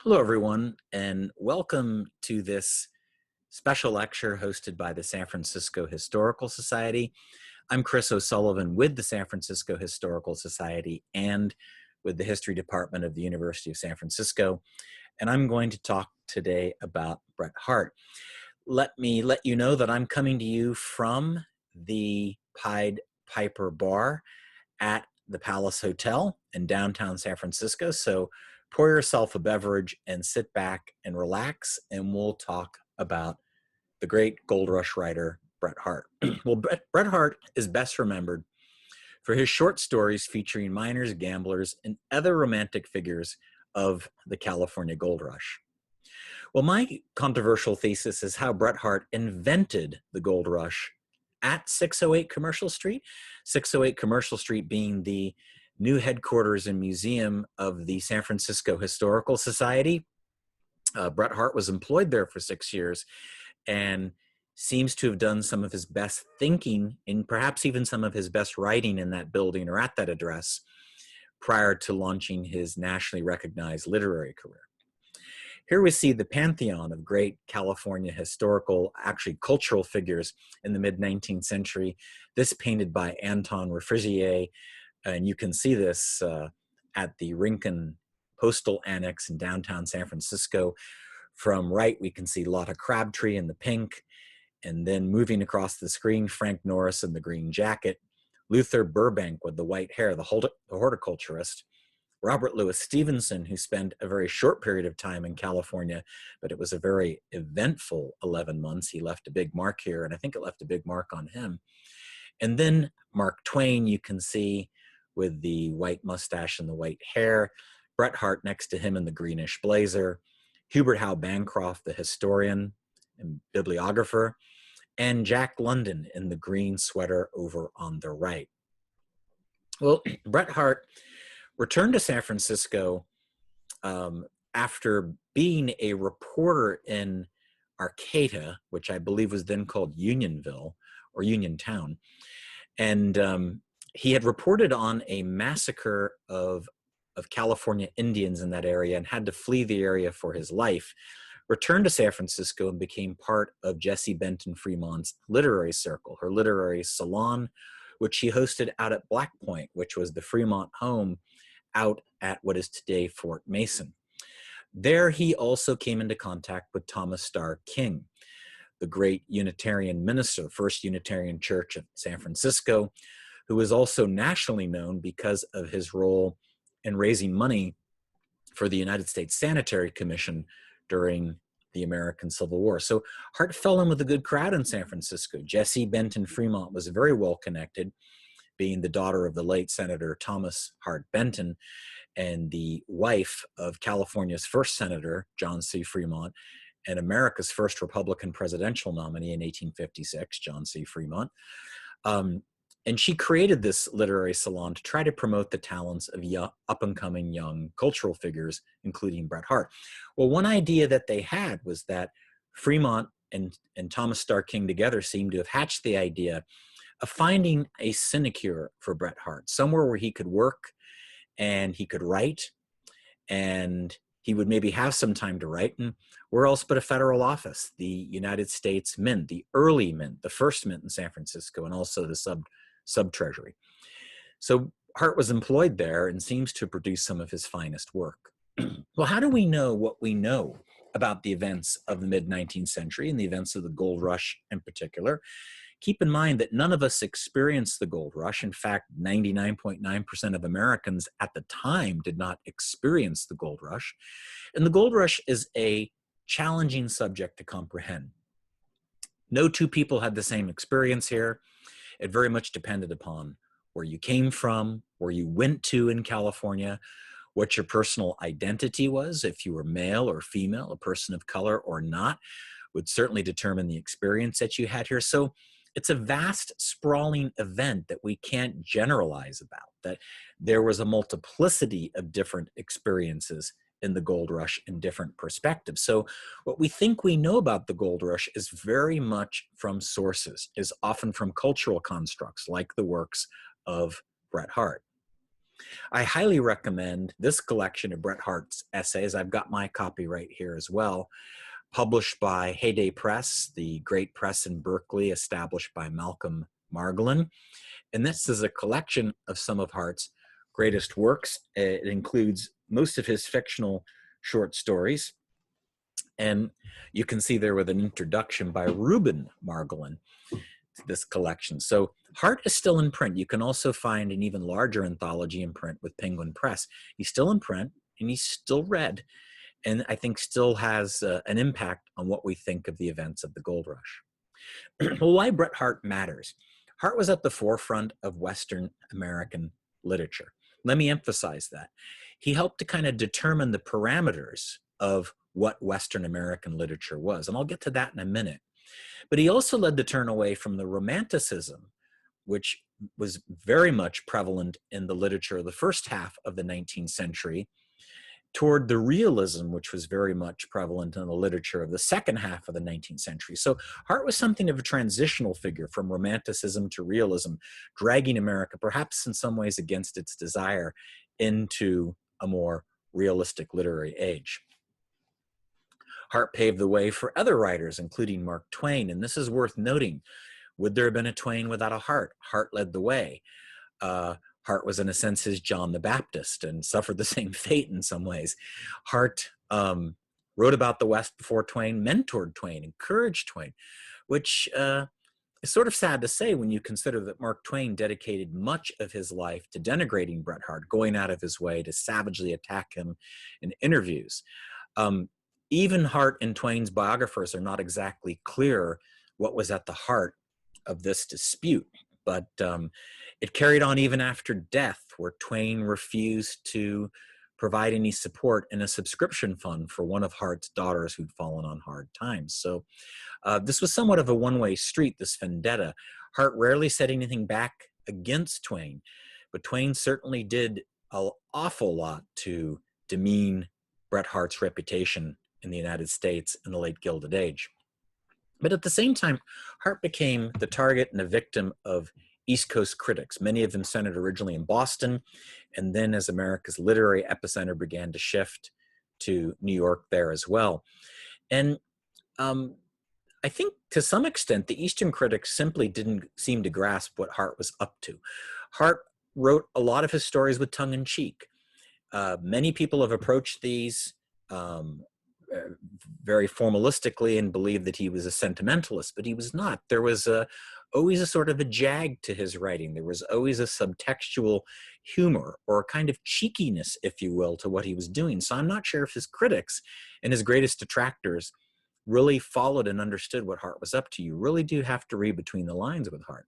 Hello, everyone, and welcome to this special lecture hosted by the San Francisco Historical Society. I'm Chris O'Sullivan with the San Francisco Historical Society and with the History Department of the University of San Francisco, and I'm going to talk today about Bret Harte. Let me let you know that I'm coming to you from the Pied Piper Bar at the Palace Hotel in downtown San Francisco. So pour yourself a beverage and sit back and relax, and we'll talk about the great gold rush writer, Bret Harte. Well, Bret Harte is best remembered for his short stories featuring miners, gamblers, and other romantic figures of the California gold rush. Well, my controversial thesis is how Bret Harte invented the gold rush at 608 Commercial Street, 608 Commercial Street being the new headquarters and museum of the San Francisco Historical Society. Bret Harte was employed there for 6 years and seems to have done some of his best thinking and perhaps even some of his best writing in that building or at that address prior to launching his nationally recognized literary career. Here we see the Pantheon of great California historical, actually cultural figures in the mid-19th century. This painted by Anton Refrigier, and you can see this at the Rincon Postal Annex in downtown San Francisco. From right, we can see Lotta Crabtree in the pink, and then moving across the screen, Frank Norris in the green jacket, Luther Burbank with the white hair, the horticulturist, Robert Louis Stevenson, who spent a very short period of time in California, but it was a very eventful 11 months. He left a big mark here, and I think it left a big mark on him. And then Mark Twain, you can see with the white mustache and the white hair, Bret Harte next to him in the greenish blazer, Hubert Howe Bancroft, the historian and bibliographer, and Jack London in the green sweater over on the right. Well, Bret Harte returned to San Francisco after being a reporter in Arcata, which I believe was then called Unionville or Uniontown. And he had reported on a massacre of California Indians in that area and had to flee the area for his life, returned to San Francisco and became part of Jessie Benton Fremont's literary circle, her literary salon, which he hosted out at Black Point, which was the Fremont home out at what is today Fort Mason. There he also came into contact with Thomas Starr King, the great Unitarian minister, First Unitarian Church of San Francisco, who was also nationally known because of his role in raising money for the United States Sanitary Commission during the American Civil War. So Harte fell in with a good crowd in San Francisco. Jessie Benton Fremont was very well connected, being the daughter of the late Senator Thomas Hart Benton and the wife of California's first senator, John C. Fremont, and America's first Republican presidential nominee in 1856, John C. Fremont. And she created this literary salon to try to promote the talents of up-and-coming young cultural figures, including Bret Harte. Well, one idea that they had was that Fremont and Thomas Starr King together seemed to have hatched the idea of finding a sinecure for Bret Harte, somewhere where he could work and he could write, and he would maybe have some time to write. And where else but a federal office, the United States Mint, the early mint, the first mint in San Francisco, and also the sub-treasury. So Harte was employed there and seems to produce some of his finest work. Well, how do we know what we know about the events of the mid-19th century and the events of the gold rush in particular? Keep in mind that none of us experienced the gold rush. In fact, 99.9% of Americans at the time did not experience the gold rush. And the gold rush is a challenging subject to comprehend. No two people had the same experience here. It very much depended upon where you came from, where you went to in California, what your personal identity was, if you were male or female, a person of color or not, would certainly determine the experience that you had here. So it's a vast, sprawling event that we can't generalize about, that there was a multiplicity of different experiences in the gold rush in different perspectives. So what we think we know about the gold rush is very much from sources, is often from cultural constructs like the works of Bret Harte. I highly recommend this collection of Bret Harte's essays. I've got my copy right here as well, published by Heyday Press, the great press in Berkeley, established by Malcolm Margolin. And this is a collection of some of Harte's greatest works. It includes most of his fictional short stories. And you can see there with an introduction by Reuben Margolin to this collection. So Harte is still in print. You can also find an even larger anthology in print with Penguin Press. He's still in print and he's still read, and I think still has an impact on what we think of the events of the gold rush. Well, why Bret Harte matters. Harte was at the forefront of Western American literature. Let me emphasize that. He helped to kind of determine the parameters of what Western American literature was, and I'll get to that in a minute. But he also led the turn away from the Romanticism, which was very much prevalent in the literature of the first half of the 19th century, toward the realism, which was very much prevalent in the literature of the second half of the 19th century. So Harte was something of a transitional figure from Romanticism to realism, dragging America, perhaps in some ways against its desire, into a more realistic literary age. Harte paved the way for other writers, including Mark Twain, and this is worth noting. Would there have been a Twain without a Harte? Harte led the way. Harte was, in a sense, his John the Baptist and suffered the same fate in some ways. Harte wrote about the West before Twain, mentored Twain, encouraged Twain, which is sort of sad to say when you consider that Mark Twain dedicated much of his life to denigrating Bret Harte, going out of his way to savagely attack him in interviews. Even Harte and Twain's biographers are not exactly clear what was at the heart of this dispute, but it carried on even after death, where Twain refused to provide any support in a subscription fund for one of Harte's daughters who'd fallen on hard times. So this was somewhat of a one-way street, this vendetta. Harte rarely said anything back against Twain, but Twain certainly did an awful lot to demean Bret Harte's reputation in the United States in the late Gilded Age. But at the same time, Harte became the target and a victim of East Coast critics, many of them centered originally in Boston, and then as America's literary epicenter began to shift to New York there as well. And I think to some extent, the Eastern critics simply didn't seem to grasp what Harte was up to. Harte wrote a lot of his stories with tongue in cheek. Many people have approached these very formalistically and believed that he was a sentimentalist, but he was not. There was always a sort of a jag to his writing. There was always a subtextual humor or a kind of cheekiness, if you will, to what he was doing. So I'm not sure if his critics and his greatest detractors really followed and understood what Harte was up to. You really do have to read between the lines with Harte.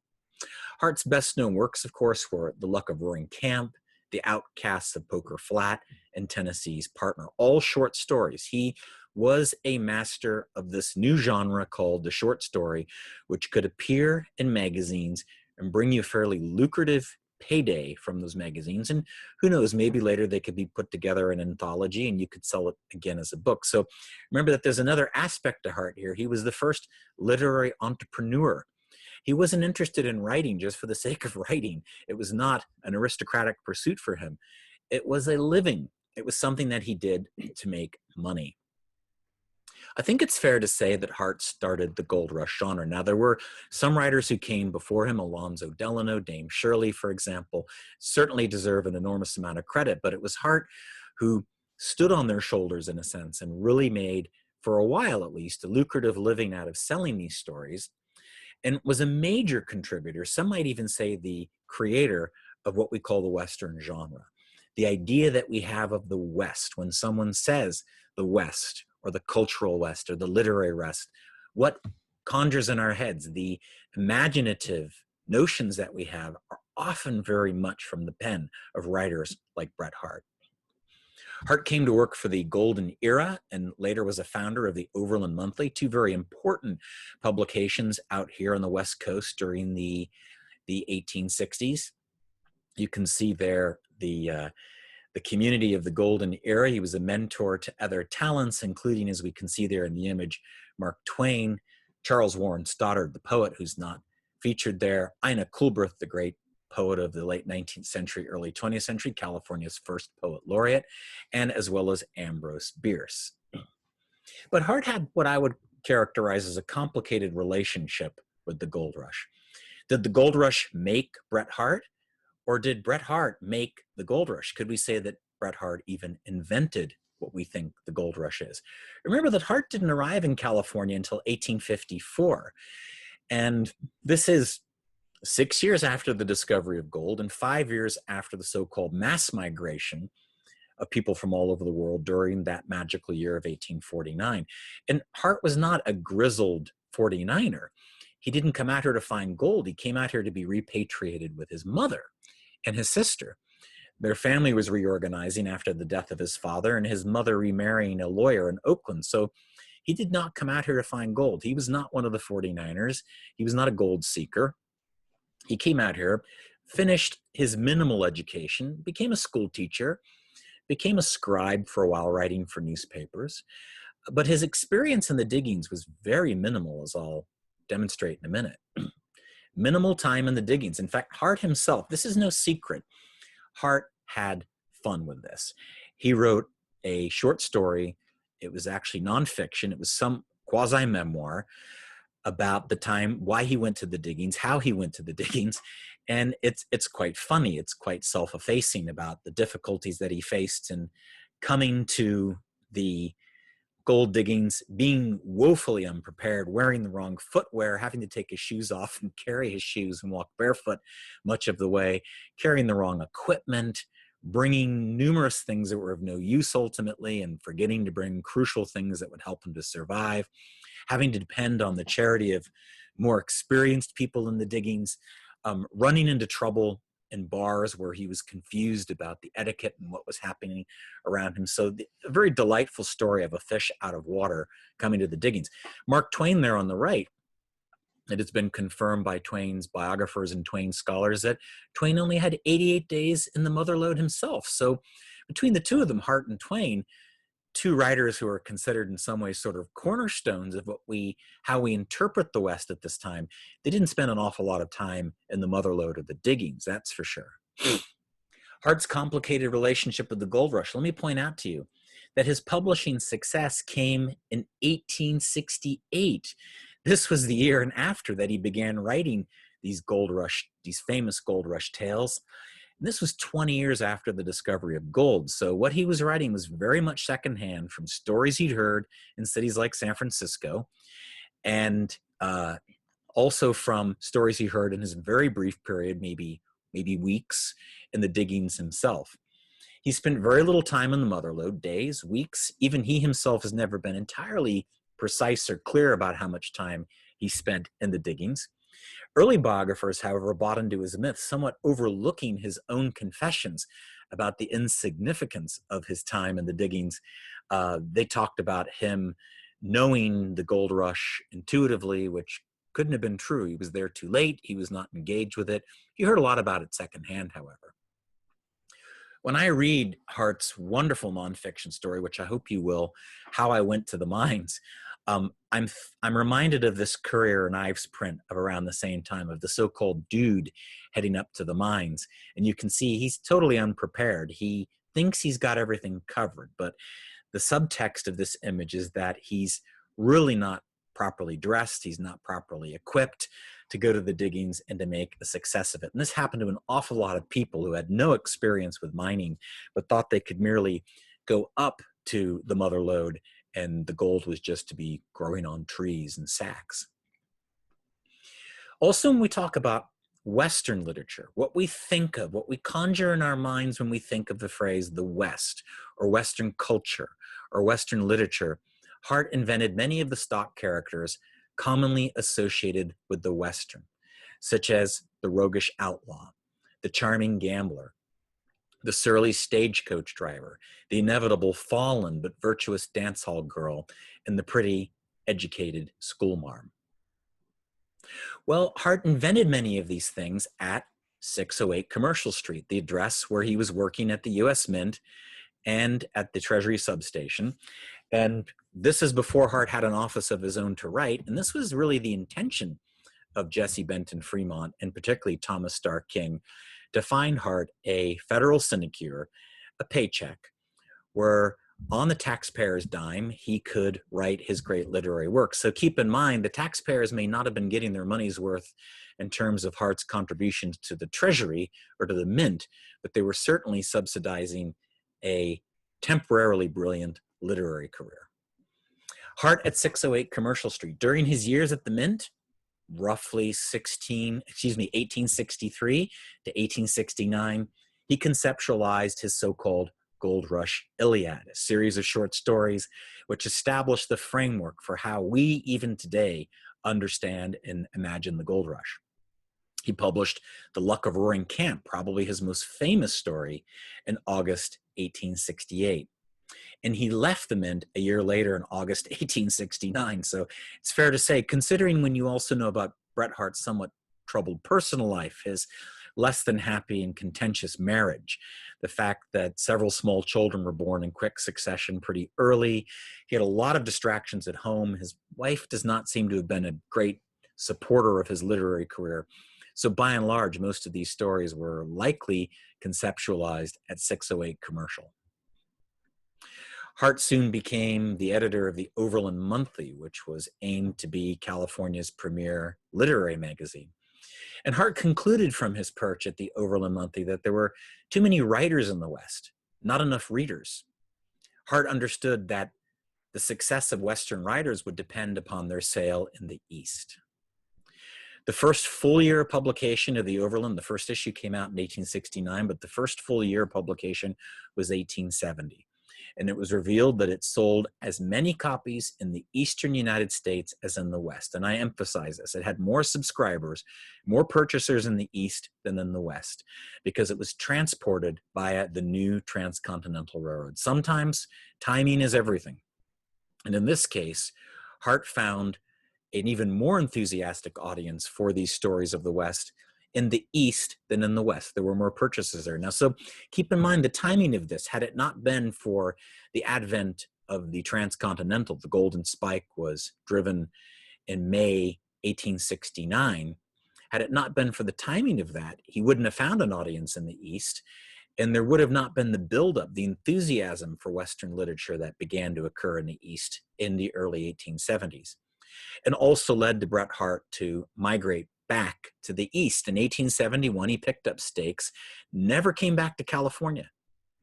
Harte's best known works, of course, were The Luck of Roaring Camp, The Outcasts of Poker Flat, and Tennessee's Partner, all short stories. He was a master of this new genre called the short story, which could appear in magazines and bring you a fairly lucrative payday from those magazines. And who knows, maybe later they could be put together in an anthology and you could sell it again as a book. So remember that there's another aspect to Harte here. He was the first literary entrepreneur. He wasn't interested in writing just for the sake of writing. It was not an aristocratic pursuit for him. It was a living. It was something that he did to make money. I think it's fair to say that Harte started the gold rush genre. Now, there were some writers who came before him, Alonzo Delano, Dame Shirley, for example, certainly deserve an enormous amount of credit, but it was Harte who stood on their shoulders, in a sense, and really made, for a while at least, a lucrative living out of selling these stories, and was a major contributor, some might even say the creator of what we call the Western genre. The idea that we have of the West, when someone says the West, or the cultural West, or the literary West, what conjures in our heads, the imaginative notions that we have are often very much from the pen of writers like Bret Harte. Harte came to work for the Golden Era and later was a founder of the Overland Monthly, two very important publications out here on the West Coast during the 1860s. You can see there the community of the Golden Era. He was a mentor to other talents, including, as we can see there in the image, Mark Twain, Charles Warren Stoddard, the poet, who's not featured there, Ina Coolbrith, the great poet of the late 19th century, early 20th century, California's first poet laureate, and as well as Ambrose Bierce. But Harte had what I would characterize as a complicated relationship with the gold rush. Did the gold rush make Bret Harte, or did Bret Harte make the gold rush? Could we say that Bret Harte even invented what we think the gold rush is? Remember that Harte didn't arrive in California until 1854. And this is 6 years after the discovery of gold and 5 years after the so-called mass migration of people from all over the world during that magical year of 1849. And Harte was not a grizzled 49er. He didn't come out here to find gold. He came out here to be repatriated with his mother and his sister. Their family was reorganizing after the death of his father and his mother remarrying a lawyer in Oakland. So he did not come out here to find gold. He was not one of the 49ers. He was not a gold seeker. He came out here, finished his minimal education, became a school teacher, became a scribe for a while, writing for newspapers. But his experience in the diggings was very minimal, as I'll demonstrate in a minute. Minimal time in the diggings. In fact, Harte himself, this is no secret, Harte had fun with this. He wrote a short story. It was actually nonfiction. It was some quasi-memoir about the time, why he went to the diggings, how he went to the diggings. And it's quite funny. It's quite self-effacing about the difficulties that he faced in coming to the gold diggings, being woefully unprepared, wearing the wrong footwear, having to take his shoes off and carry his shoes and walk barefoot much of the way, carrying the wrong equipment, bringing numerous things that were of no use ultimately, and forgetting to bring crucial things that would help him to survive, having to depend on the charity of more experienced people in the diggings, running into trouble in bars where he was confused about the etiquette and what was happening around him. So a very delightful story of a fish out of water coming to the diggings. Mark Twain there on the right, it has been confirmed by Twain's biographers and Twain scholars that Twain only had 88 days in the mother lode himself. So between the two of them, Harte and Twain, two writers who are considered in some ways sort of cornerstones of how we interpret the West at this time, they didn't spend an awful lot of time in the mother lode or the diggings, that's for sure. Harte's complicated relationship with the gold rush. Let me point out to you that his publishing success came in 1868. This was the year and after that he began writing these famous gold rush tales. This was 20 years after the discovery of gold. So what he was writing was very much secondhand from stories he'd heard in cities like San Francisco, and also from stories he heard in his very brief period, maybe weeks, in the diggings himself. He spent very little time in the mother lode, days, weeks. Even he himself has never been entirely precise or clear about how much time he spent in the diggings. Early biographers, however, bought into his myth, somewhat overlooking his own confessions about the insignificance of his time in the diggings. They talked about him knowing the gold rush intuitively, which couldn't have been true. He was there too late. He was not engaged with it. He heard a lot about it secondhand, however. When I read Harte's wonderful nonfiction story, which I hope you will, How I Went to the Mines, I'm reminded of this Courier and Ives print of around the same time of the so-called dude heading up to the mines. And you can see he's totally unprepared. He thinks he's got everything covered, but the subtext of this image is that he's really not properly dressed. He's not properly equipped to go to the diggings and to make a success of it. And this happened to an awful lot of people who had no experience with mining, but thought they could merely go up to the mother lode and the gold was just to be growing on trees and sacks. Also, when we talk about Western literature, what we think of, what we conjure in our minds when we think of the phrase the West, or Western culture, or Western literature, Harte invented many of the stock characters commonly associated with the Western, such as the roguish outlaw, the charming gambler, the surly stagecoach driver, the inevitable fallen but virtuous dance hall girl, and the pretty, educated schoolmarm. Well, Harte invented many of these things at 608 Commercial Street, the address where he was working at the U.S. Mint and at the Treasury substation. And this is before Harte had an office of his own to write, and this was really the intention of Jesse Benton Fremont, and particularly Thomas Starr King, to find Harte a federal sinecure, a paycheck, where on the taxpayer's dime, he could write his great literary work. So keep in mind, the taxpayers may not have been getting their money's worth in terms of Harte's contributions to the Treasury or to the Mint, but they were certainly subsidizing a temporarily brilliant literary career. Harte at 608 Commercial Street. During his years at the Mint, roughly 1863 to 1869, he conceptualized his so-called Gold Rush Iliad, a series of short stories which established the framework for how we even today understand and imagine the gold rush. He published The Luck of Roaring Camp, probably his most famous story, in August 1868. And he left the Mint a year later in August 1869. So it's fair to say, considering when you also know about Bret Harte's somewhat troubled personal life, his less than happy and contentious marriage, the fact that several small children were born in quick succession pretty early. He had a lot of distractions at home. His wife does not seem to have been a great supporter of his literary career. So by and large, most of these stories were likely conceptualized at 608 Commercial. Harte soon became the editor of the Overland Monthly, which was aimed to be California's premier literary magazine. And Harte concluded from his perch at the Overland Monthly that there were too many writers in the West, not enough readers. Harte understood that the success of Western writers would depend upon their sale in the East. The first full year of publication of the Overland, the first issue came out in 1869, but the first full year of publication was 1870. And it was revealed that it sold as many copies in the Eastern United States as in the West. And I emphasize this, it had more subscribers, more purchasers in the East than in the West, because it was transported via the new transcontinental railroad. Sometimes timing is everything. And in this case, Harte found an even more enthusiastic audience for these stories of the West in the East than in the West. There were more purchases there. Now, so keep in mind the timing of this. Had it not been for the advent of the transcontinental, the Golden Spike was driven in May 1869. Had it not been for the timing of that, he wouldn't have found an audience in the East, and there would have not been the buildup, the enthusiasm for Western literature that began to occur in the East in the early 1870s, and also led to Bret Harte to migrate back to the East. In 1871, he picked up stakes, never came back to California,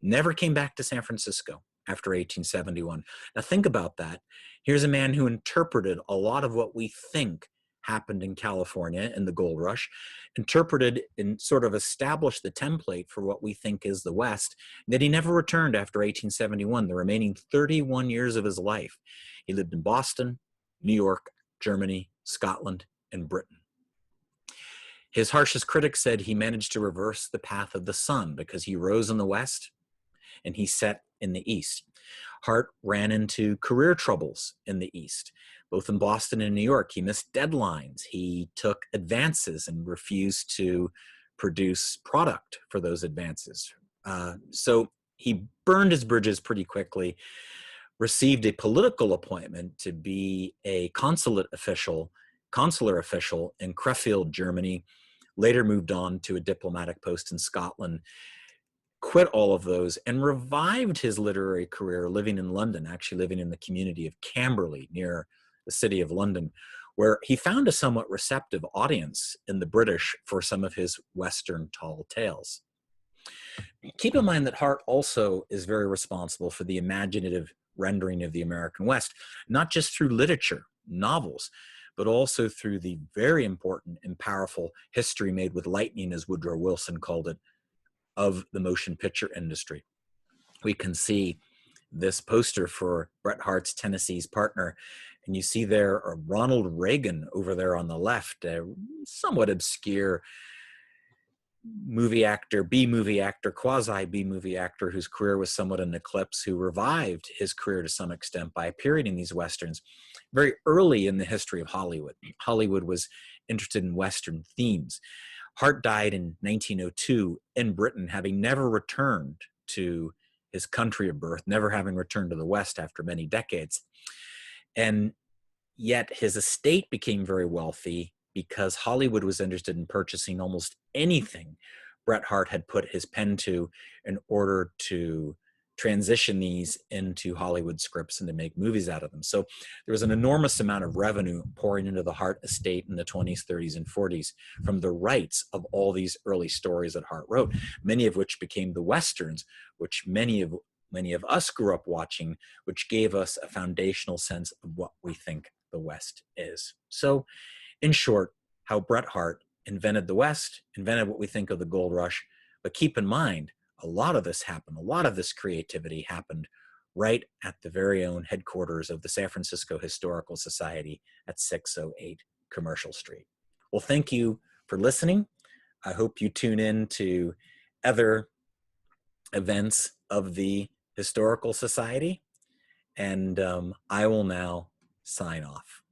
never came back to San Francisco after 1871. Now think about that. Here's a man who interpreted a lot of what we think happened in California in the gold rush, interpreted and sort of established the template for what we think is the West, that he never returned after 1871, the remaining 31 years of his life. He lived in Boston, New York, Germany, Scotland, and Britain. His harshest critics said he managed to reverse the path of the sun because he rose in the West and he set in the East. Harte ran into career troubles in the East, both in Boston and New York. He missed deadlines. He took advances and refused to produce product for those advances. So he burned his bridges pretty quickly, received a political appointment to be a consular official in Krefeld, Germany, later moved on to a diplomatic post in Scotland, quit all of those, and revived his literary career living in London, actually living in the community of Camberley near the city of London, where he found a somewhat receptive audience in the British for some of his Western tall tales. Keep in mind that Harte also is very responsible for the imaginative rendering of the American West, not just through literature, novels, but also through the very important and powerful history made with lightning, as Woodrow Wilson called it, of the motion picture industry. We can see this poster for Bret Harte's Tennessee's Partner, and you see there Ronald Reagan over there on the left, a somewhat obscure movie actor, B-movie actor, quasi-B-movie actor whose career was somewhat in eclipse, who revived his career to some extent by appearing in these Westerns very early in the history of Hollywood. Hollywood was interested in Western themes. Harte died in 1902 in Britain, having never returned to his country of birth, never having returned to the West after many decades. And yet his estate became very wealthy because Hollywood was interested in purchasing almost anything Bret Harte had put his pen to in order to transition these into Hollywood scripts and to make movies out of them. So there was an enormous amount of revenue pouring into the Harte estate in the 20s, 30s, and 40s from the rights of all these early stories that Harte wrote, many of which became the Westerns, which many of us grew up watching, which gave us a foundational sense of what we think the West is. So in short, how Bret Harte invented the West, invented what we think of the gold rush. But keep in mind, a lot of this happened, a lot of this creativity happened right at the very own headquarters of the San Francisco Historical Society at 608 Commercial Street. Well, thank you for listening. I hope you tune in to other events of the Historical Society, and I will now sign off.